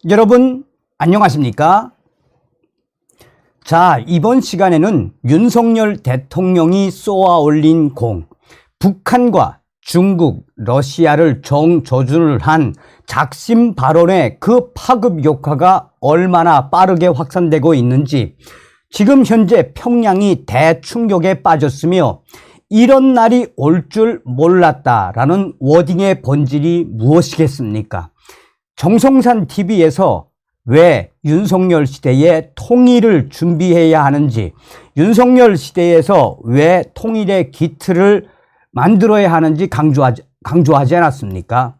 여러분 안녕하십니까? 자, 이번 시간에는 윤석열 대통령이 쏘아 올린 공, 북한과 중국, 러시아를 정조준을 한 작심 발언의 그 파급 효과가 얼마나 빠르게 확산되고 있는지, 지금 현재 평양이 대충격에 빠졌으며 이런 날이 올 줄 몰랐다라는 워딩의 본질이 무엇이겠습니까? 정성산 TV에서 왜 윤석열 시대에 통일을 준비해야 하는지, 윤석열 시대에서 왜 통일의 기틀을 만들어야 하는지 강조하지 않았습니까?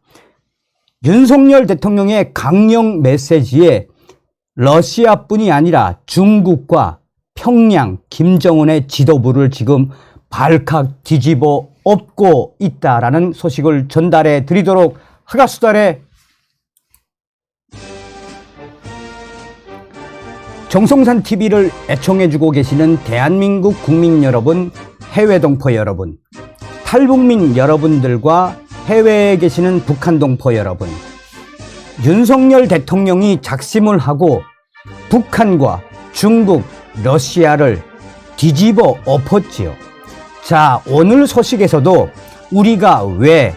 윤석열 대통령의 강령 메시지에 러시아뿐이 아니라 중국과 평양, 김정은의 지도부를 지금 발칵 뒤집어 엎고 있다라는 소식을 전달해 드리도록 하겠습니다. 정성산 TV를 애청해주고 계시는 대한민국 국민 여러분, 해외 동포 여러분, 탈북민 여러분들과 해외에 계시는 북한 동포 여러분, 윤석열 대통령이 작심을 하고 북한과 중국, 러시아를 뒤집어 엎었지요. 자, 오늘 소식에서도 우리가 왜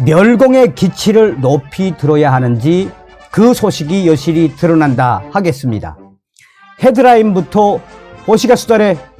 멸공의 기치를 높이 들어야 하는지 그 소식이 여실히 드러난다 하겠습니다. 헤드라인부터 보시겠습니다.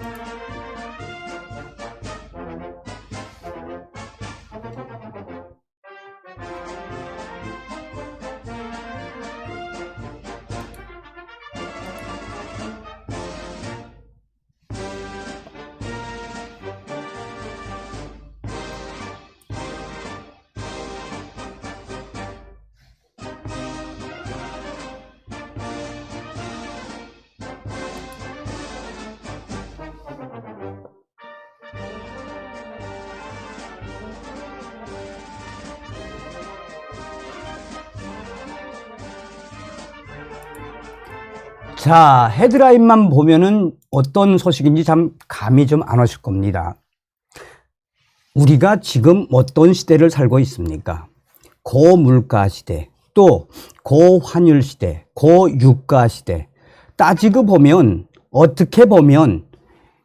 자, 헤드라인만 보면은 어떤 소식인지 참 감이 좀 안 오실 겁니다. 우리가 지금 어떤 시대를 살고 있습니까? 고물가 시대, 또 고환율 시대, 고유가 시대. 따지고 보면, 어떻게 보면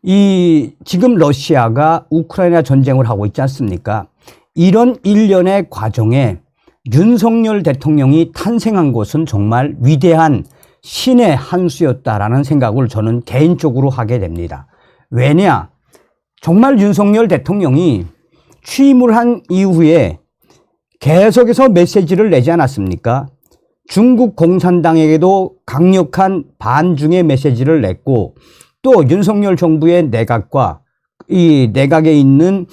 이 지금 러시아가 우크라이나 전쟁을 하고 있지 않습니까? 이런 일련의 과정에 윤석열 대통령이 탄생한 것은 정말 위대한 신의 한 수였다라는 생각을 저는 개인적으로 하게 됩니다. 왜냐? 정말 윤석열 대통령이 취임을 한 이후에 계속해서 메시지를 내지 않았습니까? 중국 공산당에게도 강력한 반중의 메시지를 냈고, 또 윤석열 정부의 내각과 이 내각에 있는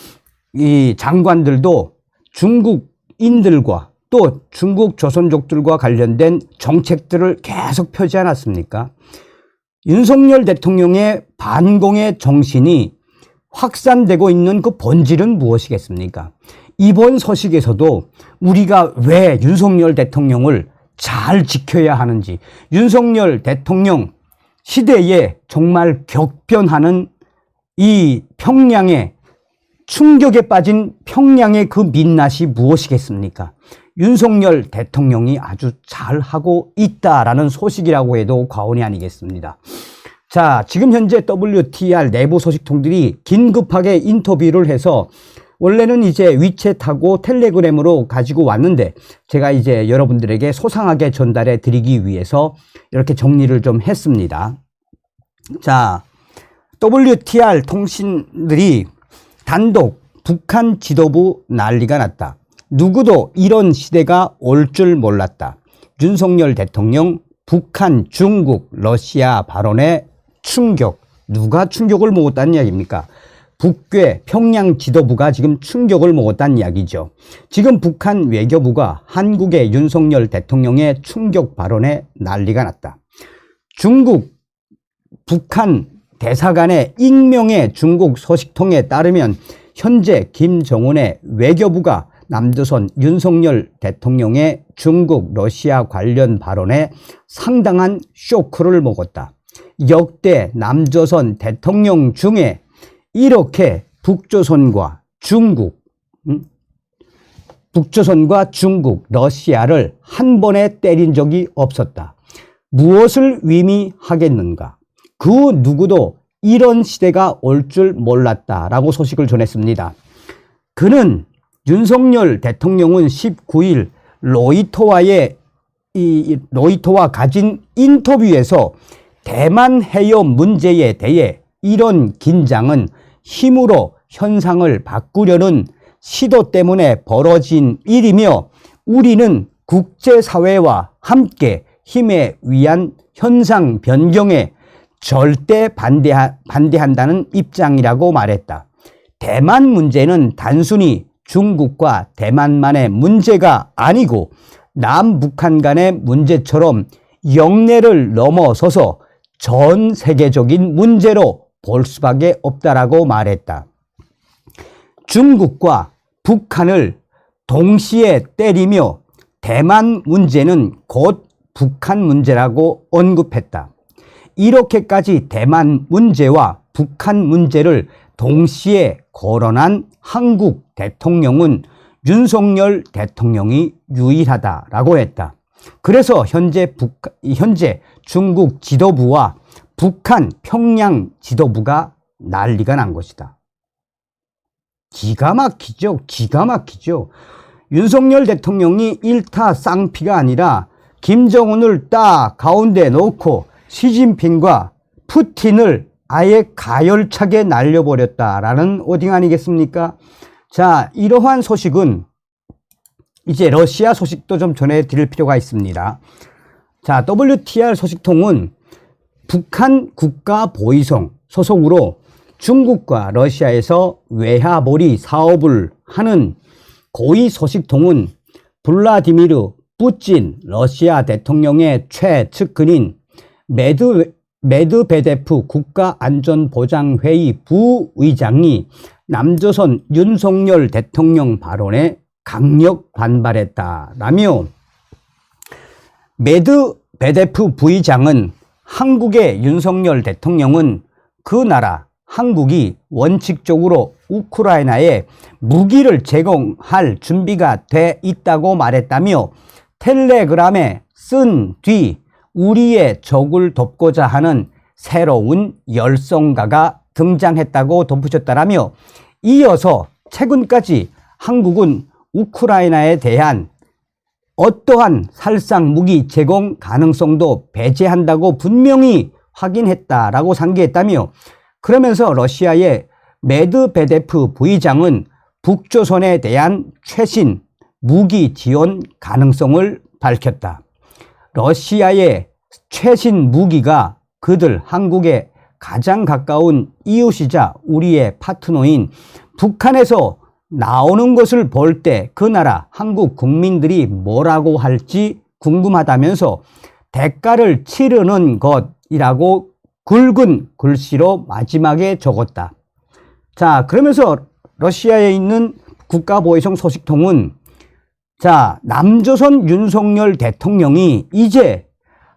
이 장관들도 중국인들과 또 중국 조선족들과 관련된 정책들을 계속 펴지 않았습니까? 윤석열 대통령의 반공의 정신이 확산되고 있는 그 본질은 무엇이겠습니까? 이번 소식에서도 우리가 왜 윤석열 대통령을 잘 지켜야 하는지, 윤석열 대통령 시대에 정말 격변하는 이 평양의 충격에 빠진 평양의 그 민낯이 무엇이겠습니까? 윤석열 대통령이 아주 잘하고 있다라는 소식이라고 해도 과언이 아니겠습니다. 자, 지금 현재 WTR 내부 소식통들이 긴급하게 인터뷰를 해서 원래는 이제 위챗하고 텔레그램으로 가지고 왔는데 제가 이제 여러분들에게 소상하게 전달해 드리기 위해서 이렇게 정리를 좀 했습니다. 자, WTR 통신들이 단독 북한 지도부 난리가 났다. 누구도 이런 시대가 올 줄 몰랐다. 윤석열 대통령 북한, 중국, 러시아 발언에 충격. 누가 충격을 먹었다는 이야기입니까? 북괴, 평양 지도부가 지금 충격을 먹었다는 이야기죠. 지금 북한 외교부가 한국의 윤석열 대통령의 충격 발언에 난리가 났다. 중국, 북한 대사관의 익명의 중국 소식통에 따르면 현재 김정은의 외교부가 남조선 윤석열 대통령의 중국, 러시아 관련 발언에 상당한 쇼크를 먹었다. 역대 남조선 대통령 중에 이렇게 북조선과 중국, 북조선과 중국, 러시아를 한 번에 때린 적이 없었다. 무엇을 의미하겠는가? 그 누구도 이런 시대가 올 줄 몰랐다라고 소식을 전했습니다. 그는 윤석열 대통령은 19일 로이터와 가진 인터뷰에서 대만 해협 문제에 대해 이런 긴장은 힘으로 현상을 바꾸려는 시도 때문에 벌어진 일이며 우리는 국제사회와 함께 힘에 의한 현상 변경에 절대 반대한다는 입장이라고 말했다. 대만 문제는 단순히 중국과 대만만의 문제가 아니고 남북한 간의 문제처럼 영내를 넘어서서 전 세계적인 문제로 볼 수밖에 없다라고 말했다. 중국과 북한을 동시에 때리며 대만 문제는 곧 북한 문제라고 언급했다. 이렇게까지 대만 문제와 북한 문제를 동시에 거론한 한국 대통령은 윤석열 대통령이 유일하다라고 했다. 그래서 현재 중국 지도부와 북한 평양 지도부가 난리가 난 것이다. 기가 막히죠. 기가 막히죠. 윤석열 대통령이 일타 쌍피가 아니라 김정은을 딱 가운데 놓고 시진핑과 푸틴을 아예 가열차게 날려버렸다라는 오딩 아니겠습니까? 자, 이러한 소식은 이제 러시아 소식도 좀 전해드릴 필요가 있습니다. 자, WTR 소식통은 북한 국가보위성 소속으로 중국과 러시아에서 외화몰이 사업을 하는 고위 소식통은 블라디미르 푸틴 러시아 대통령의 최측근인 메드베데프 국가안전보장회의 부의장이 남조선 윤석열 대통령 발언에 강력 반발했다라며 메드베데프 부의장은 한국의 윤석열 대통령은 그 나라 한국이 원칙적으로 우크라이나에 무기를 제공할 준비가 돼 있다고 말했다며 텔레그램에 쓴 뒤 우리의 적을 돕고자 하는 새로운 열성가가 등장했다고 덧붙였다라며 이어서 최근까지 한국은 우크라이나에 대한 어떠한 살상 무기 제공 가능성도 배제한다고 분명히 확인했다라고 상기했다며 그러면서 러시아의 메드베데프 부의장은 북조선에 대한 최신 무기 지원 가능성을 밝혔다. 러시아의 최신 무기가 그들 한국의 가장 가까운 이웃이자 우리의 파트너인 북한에서 나오는 것을 볼 때 그 나라 한국 국민들이 뭐라고 할지 궁금하다면서 대가를 치르는 것이라고 굵은 글씨로 마지막에 적었다. 자, 그러면서 러시아에 있는 국가보위성 소식통은 자, 남조선 윤석열 대통령이 이제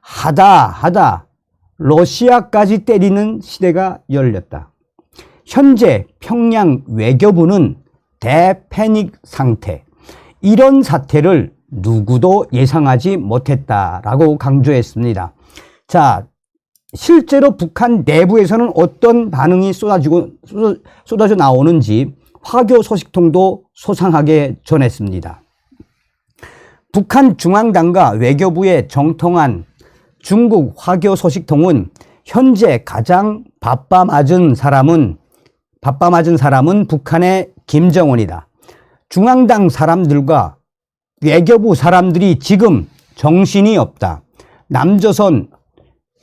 하다 러시아까지 때리는 시대가 열렸다. 현재 평양 외교부는 대패닉 상태, 이런 사태를 누구도 예상하지 못했다라고 강조했습니다. 자, 실제로 북한 내부에서는 어떤 반응이 쏟아져 나오는지 화교 소식통도 소상하게 전했습니다. 북한 중앙당과 외교부의 정통한 중국 화교 소식통은 현재 가장 바빠맞은 사람은 북한의 김정은이다. 중앙당 사람들과 외교부 사람들이 지금 정신이 없다. 남조선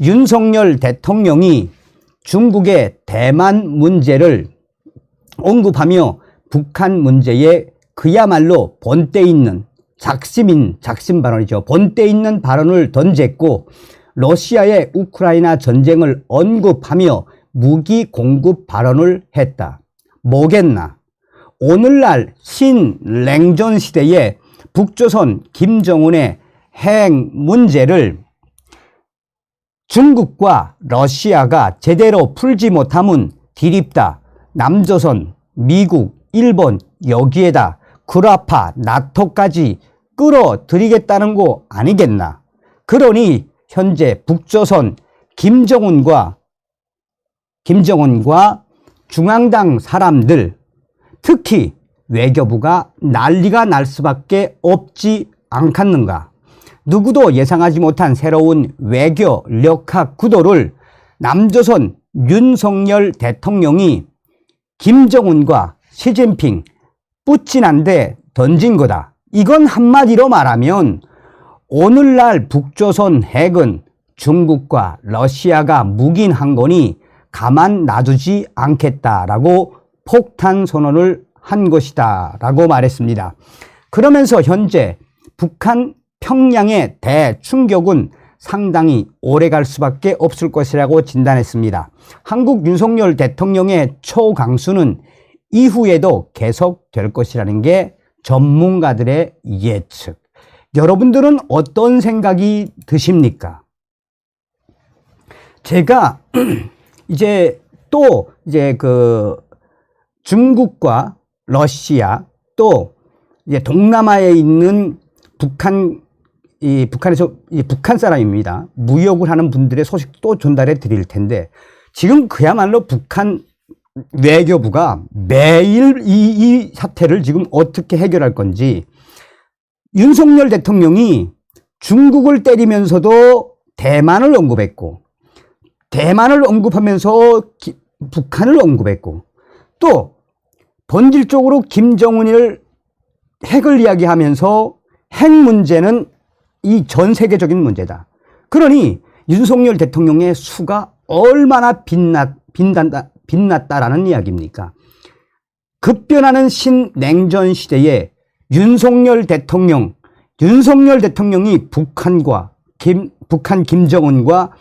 윤석열 대통령이 중국의 대만 문제를 언급하며 북한 문제에 그야말로 본때 있는 작심 발언이죠. 본때 있는 발언을 던졌고 러시아의 우크라이나 전쟁을 언급하며 무기 공급 발언을 했다. 뭐겠나? 오늘날 신냉전 시대에 북조선 김정은의 핵 문제를 중국과 러시아가 제대로 풀지 못하면 디립다. 남조선, 미국, 일본 여기에다 구라파, 나토까지 끌어들이겠다는 거 아니겠나. 그러니 현재 북조선 김정은과 중앙당 사람들, 특히 외교부가 난리가 날 수밖에 없지 않겠는가. 누구도 예상하지 못한 새로운 외교 력학 구도를 남조선 윤석열 대통령이 김정은과 시진핑 뿌찐한데 던진 거다. 이건 한마디로 말하면 오늘날 북조선 핵은 중국과 러시아가 묵인한 거니 가만 놔두지 않겠다라고 폭탄 선언을 한 것이다 라고 말했습니다. 그러면서 현재 북한 평양의 대충격은 상당히 오래갈 수밖에 없을 것이라고 진단했습니다. 한국 윤석열 대통령의 초강수는 이후에도 계속될 것이라는 게 전문가들의 예측. 여러분들은 어떤 생각이 드십니까? 제가 이제 그 중국과 러시아 또 이제 동남아에 있는 북한 사람입니다. 무역을 하는 분들의 소식도 전달해 드릴 텐데 지금 그야말로 북한 외교부가 매일 이 사태를 지금 어떻게 해결할 건지 윤석열 대통령이 중국을 때리면서도 대만을 언급했고 대만을 언급하면서 북한을 언급했고 또 본질적으로 김정은을 핵을 이야기하면서 핵 문제는 이 전 세계적인 문제다. 그러니 윤석열 대통령의 수가 얼마나 빛났다라는 이야기입니까? 급변하는 신냉전 시대에 윤석열 대통령이 북한 김정은과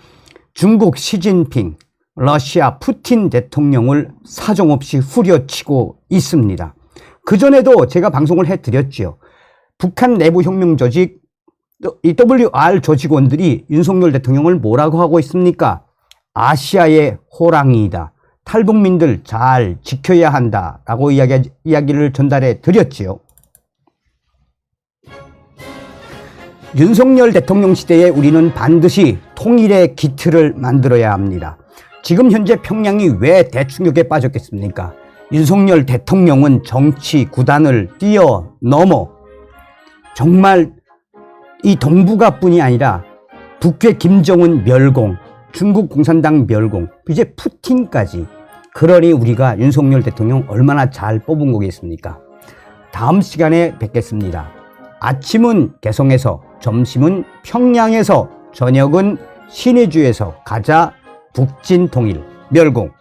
중국 시진핑, 러시아 푸틴 대통령을 사정없이 후려치고 있습니다. 그전에도 제가 방송을 해드렸죠. 북한 내부 혁명 조직 이 WR 조직원들이 윤석열 대통령을 뭐라고 하고 있습니까? 아시아의 호랑이이다. 탈북민들 잘 지켜야 한다라고 이야기를 전달해 드렸지요. 윤석열 대통령 시대에 우리는 반드시 통일의 기틀을 만들어야 합니다. 지금 현재 평양이 왜 대충격에 빠졌겠습니까? 윤석열 대통령은 정치 구단을 뛰어넘어 정말 이 동북아뿐이 아니라 북괴 김정은 멸공, 중국 공산당 멸공, 이제 푸틴까지. 그러니 우리가 윤석열 대통령 얼마나 잘 뽑은 거겠습니까? 다음 시간에 뵙겠습니다. 아침은 개성에서, 점심은 평양에서, 저녁은 신의주에서 가자 북진 통일 멸공.